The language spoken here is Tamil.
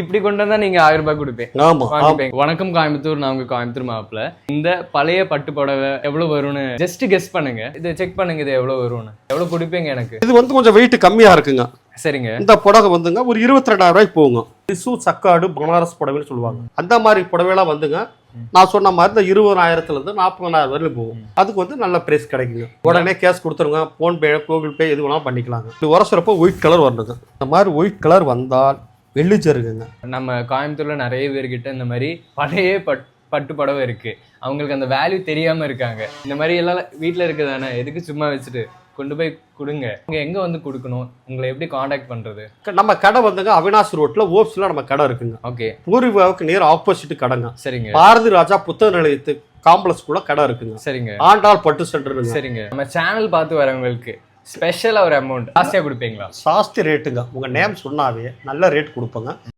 இப்படி கொண்டு வந்தா நீங்க 1000 ரூபாய் கொடுப்பேன். ஆமா. வணக்கம் கோயம்புத்தூர், நான் உங்க கோயம்புத்தூர் மாப்பிள்ள. இந்த பழைய பட்டு புடவை எவ்வளவு வரும்னு ஜஸ்ட் கெஸ் பண்ணுங்க. இதை செக் பண்ணுங்க, இது எவ்வளவு வரும்னு. எவ்வளவு கொடுப்பீங்க எனக்கு? இது வந்து கொஞ்சம் வெயிட் கம்மியா இருக்குங்க. சரிங்க. இந்த புடவை வந்துங்க ஒரு 22,000 ரூபாய்க்கு போகுங்க. டிசு சக்காடு பனாரஸ் புடவைன்னு சொல்லுவாங்க. அந்த மாதிரி புடவைலாம் வந்துங்க நான் சொன்ன மாதிரி இந்த 20,000 இருந்து 40,000 வரையிலும் போகும். அதுக்கு வந்து நல்ல பிரைஸ் கிடைக்குங்க. உடனே கேஷ் கொடுத்துருங்க, போன்பே கூகுள் பே எது வேணாலும் பண்ணிக்கலாங்க. இது உரசுறப்போ ஒயிட் கலர் வரணுங்க. இந்த மாதிரி ஒயிட் கலர் வந்தால் வெள்ளிச்சருக்குங்க. நம்ம கோயம்புத்தூர்ல நிறைய பேர்கிட்ட இந்த மாதிரி பழைய பட்டு புடவை இருக்கு. அவங்களுக்கு அந்த வேல்யூ தெரியாம இருக்காங்க. இந்த மாதிரி எல்லாம் வீட்டுல இருக்குதானே, எதுக்கு சும்மா வச்சுட்டு கொண்டு போய் கொடுங்க. நீங்க எங்க வந்து கொடுக்கணும், உங்களை எப்படி காண்டாக்ட் பண்றது? நம்ம கடை வந்துங்க அவினாஷ் ரோட்ல ஓப்ஸ்ல நம்ம கடை இருக்குங்க. ஓகே. பூர்விகாவுக்கு நேர் ஆப்போசிட் கடைங்க. சரிங்க. பாரதி ராஜா புத்தக நிலையத்து காம்ப்ளெக்ஸ் கூட கடை இருக்குங்க. சரிங்க. ஆண்டாள் பட்டு சென்டர். சரிங்க. நம்ம சேனல் பார்த்து வரவங்களுக்கு ஸ்பெஷலா ஒரு அமௌண்ட் ஜாஸ்தியா கொடுப்பீங்களா? சாஸ்தி ரேட்டுங்க. உங்க நேம் சொன்னாவே நல்ல ரேட் கொடுப்போங்க.